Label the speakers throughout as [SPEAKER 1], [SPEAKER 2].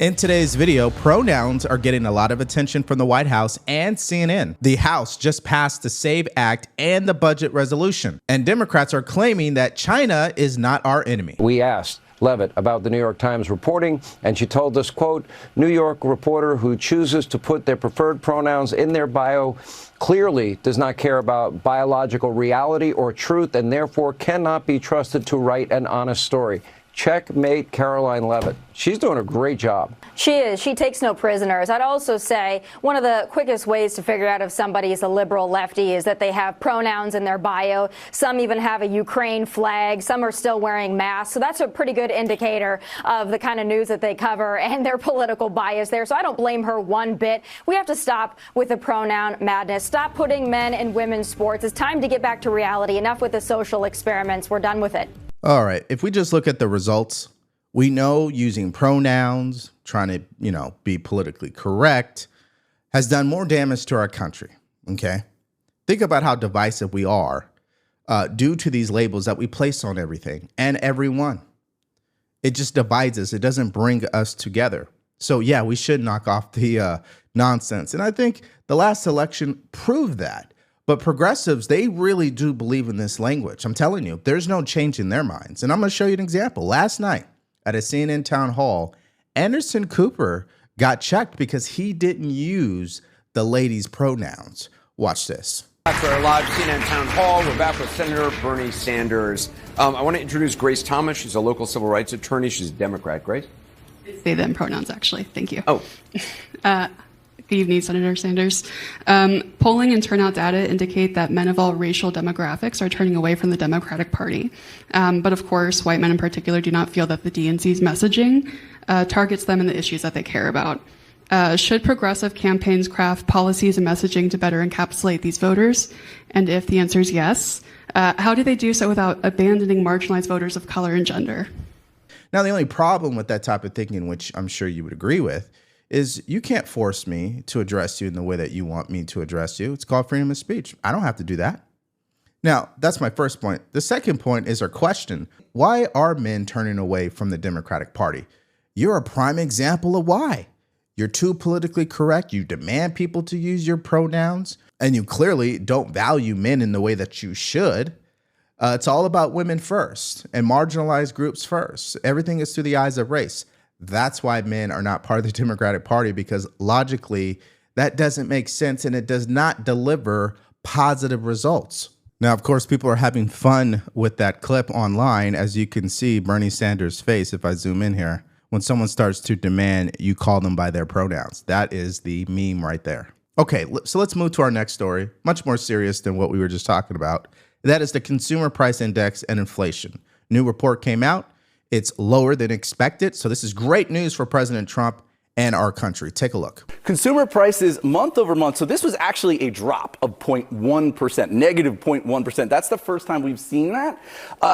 [SPEAKER 1] In today's video, pronouns are getting a lot of attention from the White House and CNN. The House just passed the SAVE Act and the budget resolution, and Democrats are claiming that China is not our enemy.
[SPEAKER 2] We asked Levitt about the New York Times reporting, and she told us, quote, New York reporter who chooses to put their preferred pronouns in their bio clearly does not care about biological reality or truth and therefore cannot be trusted to write an honest story. Checkmate Caroline Levitt. She's doing a great job.
[SPEAKER 3] She is. She takes no prisoners. I'd also say one of the quickest ways to figure out if somebody is a liberal lefty is that they have pronouns in their bio. Some even have a Ukraine flag. Some are still wearing masks. So that's a pretty good indicator of the kind of news that they cover and their political bias there. So I don't blame her one bit. We have to stop with the pronoun madness. Stop putting men in women's sports. It's time to get back to reality. Enough with the social experiments. We're done with it.
[SPEAKER 1] All right, if we just look at the results, we know using pronouns, trying to, be politically correct, has done more damage to our country, okay? Think about how divisive we are due to these labels that we place on everything and everyone. It just divides us. It doesn't bring us together. So, yeah, we should knock off the nonsense. And I think the last election proved that. But progressives, they really do believe in this language. I'm telling you, there's no change in their minds. And I'm going to show you an example. Last night at a CNN town hall, Anderson Cooper got checked because he didn't use the ladies' pronouns. Watch this.
[SPEAKER 4] Back for our live CNN town hall. We're back with Senator Bernie Sanders. I want to introduce Grace Thomas. She's a local civil rights attorney. She's a Democrat. Grace?
[SPEAKER 5] They, them pronouns, actually. Thank you.
[SPEAKER 4] Oh.
[SPEAKER 5] Good evening, Senator Sanders. Polling and turnout data indicate that men of all racial demographics are turning away from the Democratic Party. But of course, white men in particular do not feel that the DNC's messaging targets them and the issues that they care about. Should progressive campaigns craft policies and messaging to better encapsulate these voters? And if the answer is yes, how do they do so without abandoning marginalized voters of color and gender?
[SPEAKER 1] Now, the only problem with that type of thinking, which I'm sure you would agree with, is you can't force me to address you in the way that you want me to address you. It's called freedom of speech. I don't have to do that. Now, that's my first point. The second point is our question. Why are men turning away from the Democratic Party? You're a prime example of why. You're too politically correct. You demand people to use your pronouns, and you clearly don't value men in the way that you should. It's all about women first and marginalized groups first. Everything is through the eyes of race. That's why men are not part of the Democratic Party, because logically that doesn't make sense and it does not deliver positive results. Now, of course, people are having fun with that clip online. As you can see, Bernie Sanders' face, if I zoom in here, when someone starts to demand you call them by their pronouns. That is the meme right there. Okay, so let's move to our next story, much more serious than what we were just talking about. That is the Consumer Price Index and inflation. New report came out. It's lower than expected. So this is great news for President Trump and our country. Take a look.
[SPEAKER 6] Consumer prices month over month. So this was actually a drop of 0.1%, negative 0.1%. That's the first time we've seen that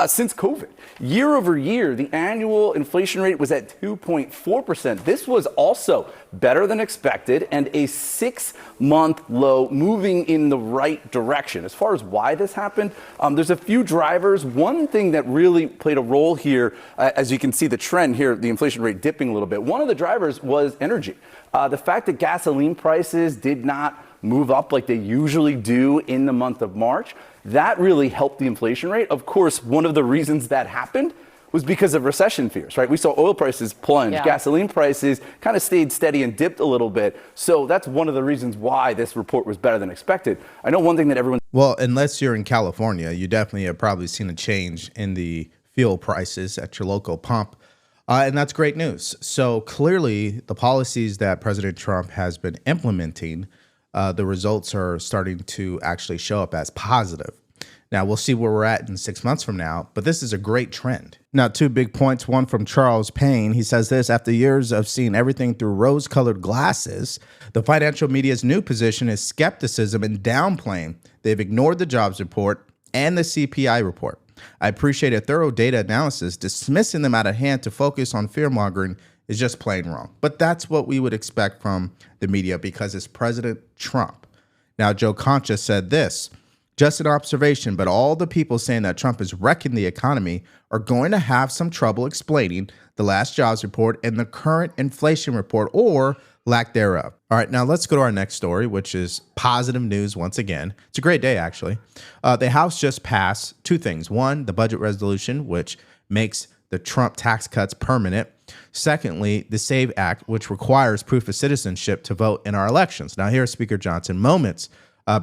[SPEAKER 6] since COVID. Year over year, the annual inflation rate was at 2.4%. This was also better than expected and a 6-month low, moving in the right direction. As far as why this happened, there's a few drivers. One thing that really played a role here, as you can see the trend here, the inflation rate dipping a little bit. One of the drivers was energy. The fact that gasoline prices did not move up like they usually do in the month of March, that really helped the inflation rate. Of course, one of the reasons that happened was because of recession fears, right? We saw oil prices plunge, gasoline prices kind of stayed steady and dipped a little bit. So that's one of the reasons why this report was better than expected. I know one thing that everyone...
[SPEAKER 1] Well, unless you're in California, you definitely have probably seen a change in the fuel prices at your local pump. And that's great news. So clearly, the policies that President Trump has been implementing, the results are starting to actually show up as positive. Now, we'll see where we're at in 6 months from now, but this is a great trend. Now, 2 big points. One from Charles Payne. He says this: after years of seeing everything through rose-colored glasses, the financial media's new position is skepticism and downplaying. They've ignored the jobs report and the CPI report. I appreciate a thorough data analysis. Dismissing them out of hand to focus on fear-mongering is just plain wrong. But that's what we would expect from the media because it's President Trump. Now, Joe Concha said this: Just an observation, but all the people saying that Trump is wrecking the economy are going to have some trouble explaining the last jobs report and the current inflation report, or lack thereof. All right, now let's go to our next story, which is positive news once again. It's a great day, actually. The House just passed two things. One, the budget resolution, which makes the Trump tax cuts permanent. Secondly, the SAVE Act, which requires proof of citizenship to vote in our elections. Now, here's Speaker Johnson moments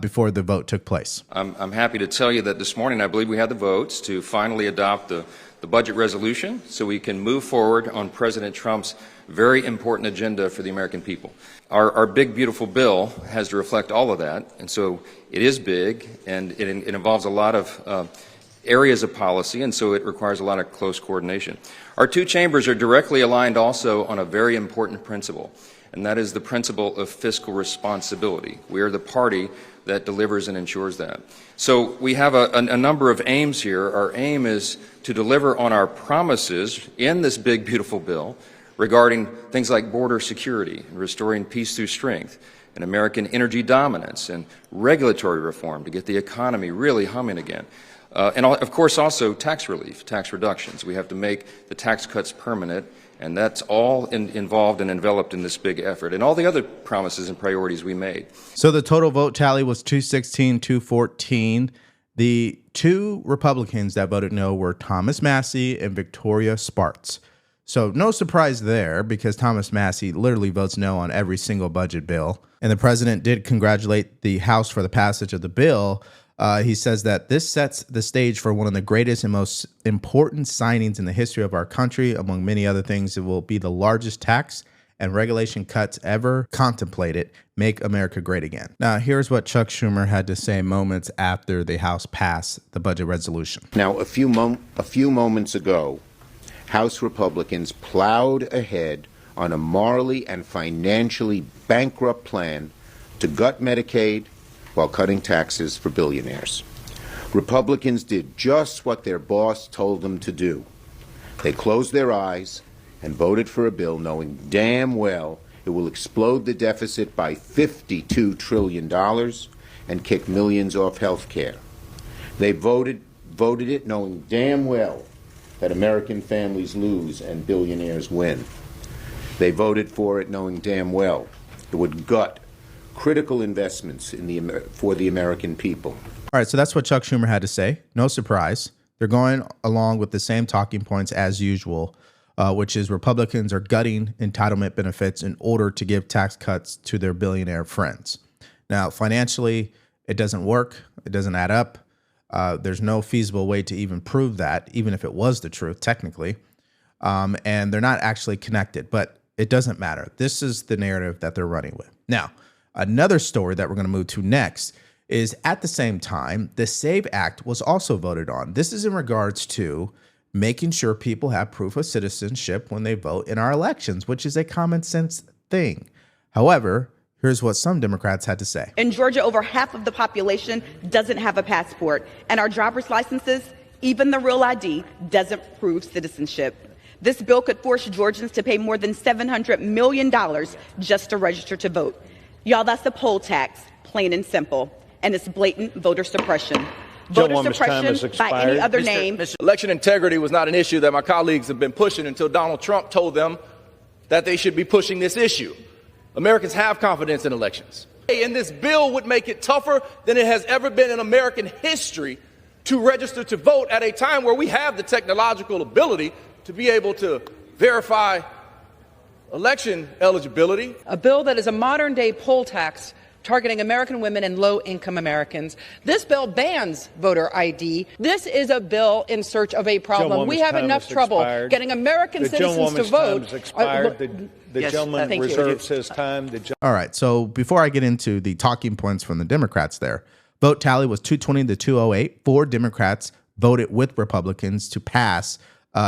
[SPEAKER 1] before the vote took place.
[SPEAKER 7] I'm happy to tell you that this morning I believe we had the votes to finally adopt the budget resolution so we can move forward on President Trump's very important agenda for the American people. Our big, beautiful bill has to reflect all of that, and so it is big, and it involves a lot of areas of policy, and so it requires a lot of close coordination. Our two chambers are directly aligned also on a very important principle, and that is the principle of fiscal responsibility. We are the party that delivers and ensures that. So we have a number of aims here. Our aim is to deliver on our promises in this big, beautiful bill regarding things like border security and restoring peace through strength and American energy dominance and regulatory reform to get the economy really humming again. And of course also tax relief, tax reductions. We have to make the tax cuts permanent, and that's all involved and enveloped in this big effort, and all the other promises and priorities we made.
[SPEAKER 1] So the total vote tally was 216-214. The two Republicans that voted no were Thomas Massie and Victoria Spartz. So no surprise there, because Thomas Massie literally votes no on every single budget bill. And the president did congratulate the House for the passage of the bill. He says that this sets the stage for one of the greatest and most important signings in the history of our country. Among many other things, it will be the largest tax and regulation cuts ever contemplated. Make America great again. Now, here's what Chuck Schumer had to say moments after the House passed the budget resolution.
[SPEAKER 8] Now, a few moments ago, House Republicans plowed ahead on a morally and financially bankrupt plan to gut Medicaid while cutting taxes for billionaires. Republicans did just what their boss told them to do. They closed their eyes and voted for a bill knowing damn well it will explode the deficit by $52 trillion and kick millions off health care. They voted it knowing damn well that American families lose and billionaires win. They voted for it knowing damn well it would gut critical investments for the American people.
[SPEAKER 1] All right, so that's what Chuck Schumer had to say. No surprise. They're going along with the same talking points as usual, which is Republicans are gutting entitlement benefits in order to give tax cuts to their billionaire friends. Now, financially, it doesn't work. It doesn't add up. There's no feasible way to even prove that, even if it was the truth, technically. And they're not actually connected, but it doesn't matter. This is the narrative that they're running with. Now, another story that we're going to move to next is at the same time, the SAVE Act was also voted on. This is in regards to making sure people have proof of citizenship when they vote in our elections, which is a common sense thing. However, here's what some Democrats had to say.
[SPEAKER 9] In Georgia, over half of the population doesn't have a passport, and our driver's licenses, even the real ID, doesn't prove citizenship. This bill could force Georgians to pay more than $700 million just to register to vote. Y'all, that's the poll tax, plain and simple, and it's blatant voter suppression. Voter suppression by any other name.
[SPEAKER 6] Election integrity was not an issue that my colleagues have been pushing until Donald Trump told them that they should be pushing this issue. Americans have confidence in elections. And this bill would make it tougher than it has ever been in American history to register to vote at a time where we have the technological ability to be able to verify election eligibility.
[SPEAKER 10] A bill that is a modern-day poll tax targeting American women and low-income Americans. This bill bans voter ID. This is a bill in search of a problem. We have enough trouble getting American citizens to vote.
[SPEAKER 11] The gentleman reserves his time.
[SPEAKER 1] All right, so before I get into the talking points from the Democrats there, vote tally was 220 to 208. 4 Democrats voted with Republicans to pass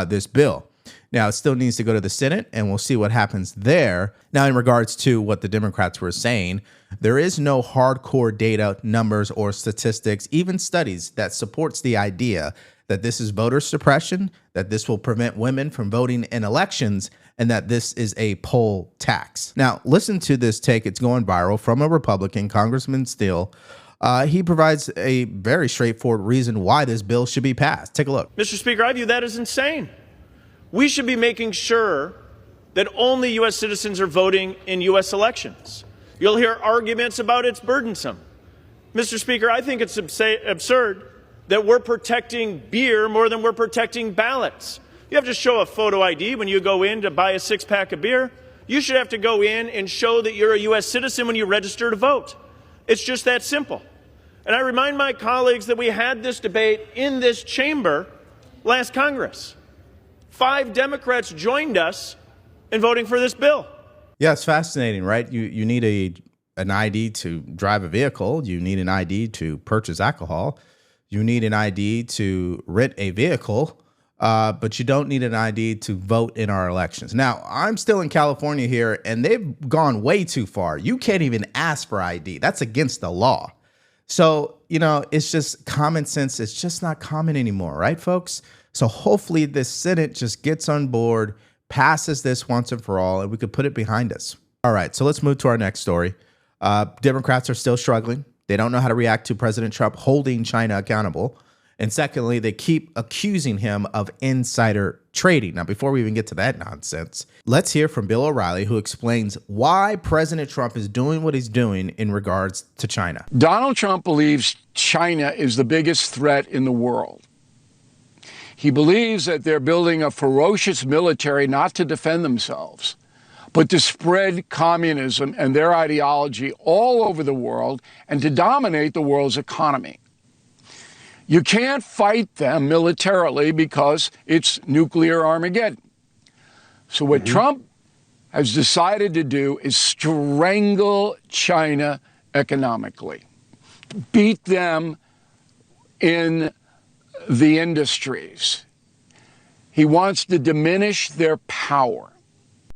[SPEAKER 1] this bill. Now, it still needs to go to the Senate, and we'll see what happens there. Now, in regards to what the Democrats were saying, there is no hardcore data, numbers, or statistics, even studies that supports the idea that this is voter suppression, that this will prevent women from voting in elections, and that this is a poll tax. Now, listen to this take. It's going viral from a Republican, Congressman Steele, he provides a very straightforward reason why this bill should be passed. Take a look.
[SPEAKER 11] Mr. Speaker, I view that as insane. We should be making sure that only U.S. citizens are voting in U.S. elections. You'll hear arguments about it's burdensome. Mr. Speaker, I think it's absurd that we're protecting beer more than we're protecting ballots. You have to show a photo ID when you go in to buy a six-pack of beer. You should have to go in and show that you're a U.S. citizen when you register to vote. It's just that simple. And I remind my colleagues that we had this debate in this chamber last Congress. 5 Democrats joined us in voting for this bill.
[SPEAKER 1] Yeah, it's fascinating, right? You need an ID to drive a vehicle. You need an ID to purchase alcohol. You need an ID to rent a vehicle, but you don't need an ID to vote in our elections. Now, I'm still in California here, and they've gone way too far. You can't even ask for ID. That's against the law. So, it's just common sense. It's just not common anymore, right, folks? So hopefully this Senate just gets on board, passes this once and for all, and we could put it behind us. All right, so let's move to our next story. Democrats are still struggling. They don't know how to react to President Trump holding China accountable. And secondly, they keep accusing him of insider trading. Now, before we even get to that nonsense, let's hear from Bill O'Reilly, who explains why President Trump is doing what he's doing in regards to China.
[SPEAKER 12] Donald Trump believes China is the biggest threat in the world. He believes that they're building a ferocious military not to defend themselves, but to spread communism and their ideology all over the world and to dominate the world's economy. You can't fight them militarily because it's nuclear Armageddon. So what Trump has decided to do is strangle China economically, beat them in the industries. He wants to diminish their power.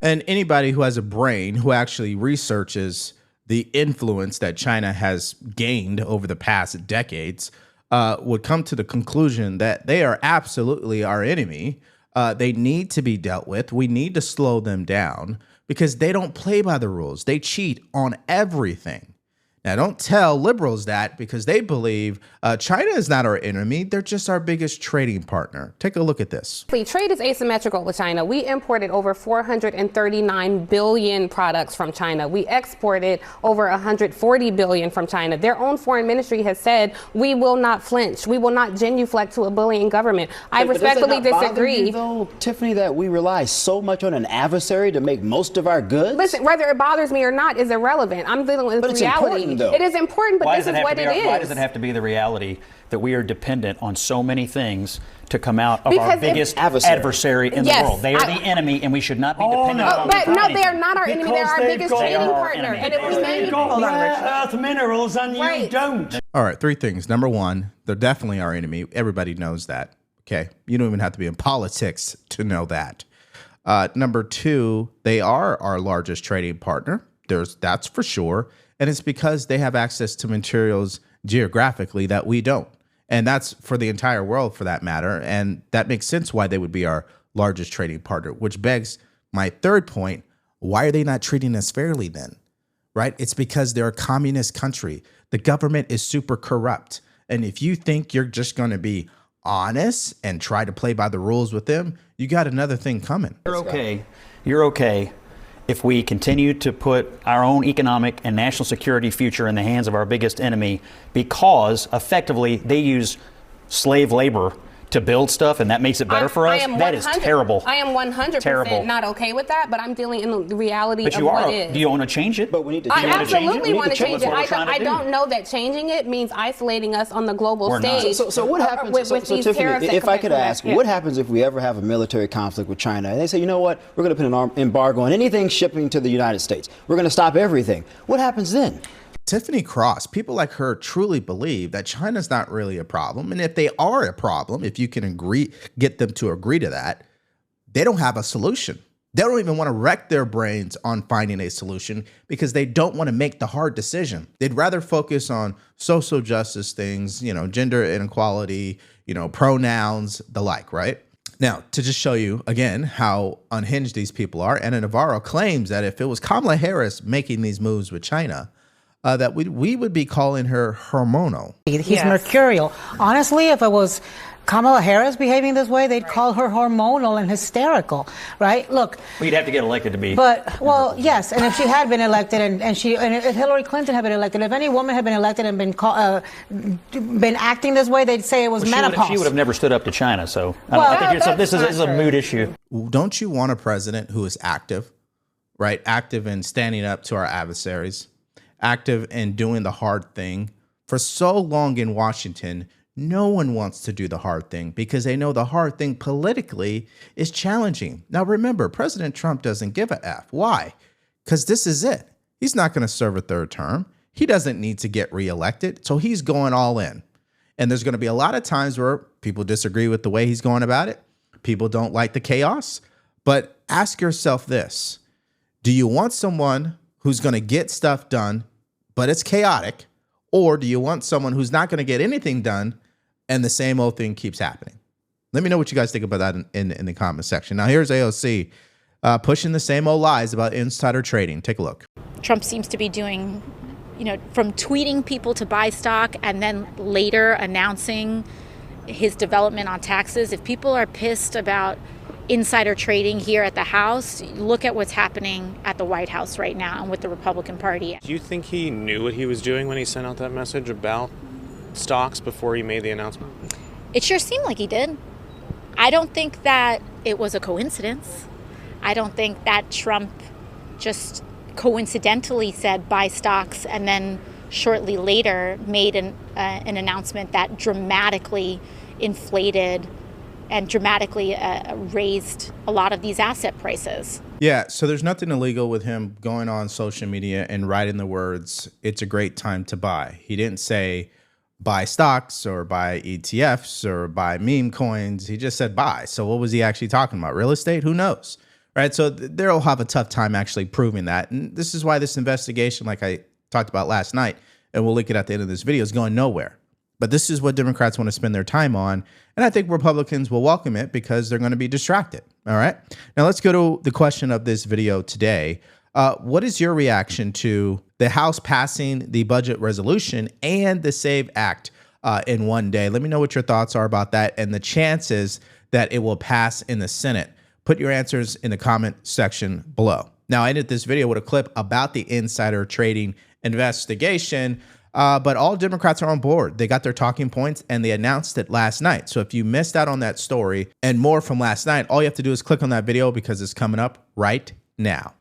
[SPEAKER 1] And anybody who has a brain, who actually researches the influence that China has gained over the past decades, would come to the conclusion that they are absolutely our enemy. They need to be dealt with. We need to slow them down because they don't play by the rules. They cheat on everything. Now, don't tell liberals that because they believe China is not our enemy. They're just our biggest trading partner. Take a look at this.
[SPEAKER 13] Trade is asymmetrical with China. We imported over 439 billion products from China. We exported over 140 billion from China. Their own foreign ministry has said we will not flinch. We will not genuflect to a bullying government. I respectfully disagree.
[SPEAKER 14] You, though, Tiffany, that we rely so much on an adversary to make most of our goods?
[SPEAKER 13] Listen, whether it bothers me or not is irrelevant. I'm dealing with reality. It is important, but this is what it is.
[SPEAKER 15] Why does it have to be the reality that we are dependent on so many things to come out of our biggest adversary in the world? They are the enemy, and we should not be dependent on them.
[SPEAKER 13] But no, they are not our enemy. They're our biggest trading partner. And if we make
[SPEAKER 16] earth minerals and you don't.
[SPEAKER 1] All right, 3 things. Number 1, they're definitely our enemy. Everybody knows that. Okay, you don't even have to be in politics to know that. Number 2, they are our largest trading partner. That's for sure. And it's because they have access to materials geographically that we don't. And that's for the entire world, for that matter. And that makes sense why they would be our largest trading partner, which begs my 3rd point. Why are they not treating us fairly then? Right? It's because they're a communist country. The government is super corrupt. And if you think you're just going to be honest and try to play by the rules with them, you got another thing coming.
[SPEAKER 15] You're okay if we continue to put our own economic and national security future in the hands of our biggest enemy, because effectively they use slave labor to build stuff, and that makes it better for us. That is terrible.
[SPEAKER 13] I am 100% not okay with that, but I'm dealing in the reality of what is.
[SPEAKER 15] Do you want to change it?
[SPEAKER 14] But we need to
[SPEAKER 13] I absolutely want to change it. I don't know that changing it means isolating us on the global stage.
[SPEAKER 14] So what happens,
[SPEAKER 13] with these
[SPEAKER 14] Tiffany, if I could ask, what happens if we ever have a military conflict with China? And they say, you know what, we're going to put an embargo on anything shipping to the United States. We're going to stop everything. What happens then?
[SPEAKER 1] Tiffany Cross, people like her truly believe that China's not really a problem. And if they are a problem, if you can get them to agree to that, they don't have a solution. They don't even want to wreck their brains on finding a solution because they don't want to make the hard decision. They'd rather focus on social justice things, gender inequality, pronouns, the like, right? Now, to just show you, again, how unhinged these people are, Ana Navarro claims that if it was Kamala Harris making these moves with China, that we would be calling her hormonal.
[SPEAKER 17] He's mercurial. Honestly, if it was Kamala Harris behaving this way, they'd call her hormonal and hysterical, right? Look.
[SPEAKER 15] We'd have to get elected to be.
[SPEAKER 17] But, well, yes, and if she had been elected and if Hillary Clinton had been elected, if any woman had been elected and been acting this way, they'd say it was menopause.
[SPEAKER 15] She would have never stood up to China, so I think this is a mood issue.
[SPEAKER 1] Don't you want a president who is active, right? Active in standing up to our adversaries, active in doing the hard thing. For so long in Washington, no one wants to do the hard thing because they know the hard thing politically is challenging. Now, remember, President Trump doesn't give a F. Why? Because this is it. He's not going to serve a third term. He doesn't need to get reelected, so he's going all in. And there's going to be a lot of times where people disagree with the way he's going about it. People don't like the chaos. But ask yourself this. Do you want someone who's going to get stuff done, but it's chaotic? Or do you want someone who's not going to get anything done and the same old thing keeps happening? Let me know what you guys think about that in the comment section. Now, here's AOC pushing the same old lies about insider trading. Take a look.
[SPEAKER 18] Trump seems to be doing, from tweeting people to buy stock and then later announcing his development on taxes. If people are pissed about insider trading here at the House, look at what's happening at the White House right now and with the Republican Party.
[SPEAKER 19] Do you think he knew what he was doing when he sent out that message about stocks before he made the announcement?
[SPEAKER 18] It sure seemed like he did. I don't think that it was a coincidence. I don't think that Trump just coincidentally said buy stocks and then shortly later made an announcement that dramatically inflated and dramatically raised a lot of these asset prices.
[SPEAKER 1] Yeah, so there's nothing illegal with him going on social media and writing the words, "It's a great time to buy." He didn't say buy stocks or buy ETFs or buy meme coins. He just said buy. So what was he actually talking about? Real estate? Who knows? Right? So they'll have a tough time actually proving that. And this is why this investigation, like I talked about last night, and we'll link it at the end of this video, is going nowhere. But this is what Democrats want to spend their time on. And I think Republicans will welcome it because they're going to be distracted. All right. Now let's go to the question of this video today. What is your reaction to the House passing the budget resolution and the SAVE Act in one day? Let me know what your thoughts are about that and the chances that it will pass in the Senate. Put your answers in the comment section below. Now, I ended this video with a clip about the insider trading investigation. But all Democrats are on board. They got their talking points and they announced it last night. So if you missed out on that story and more from last night, all you have to do is click on that video because it's coming up right now.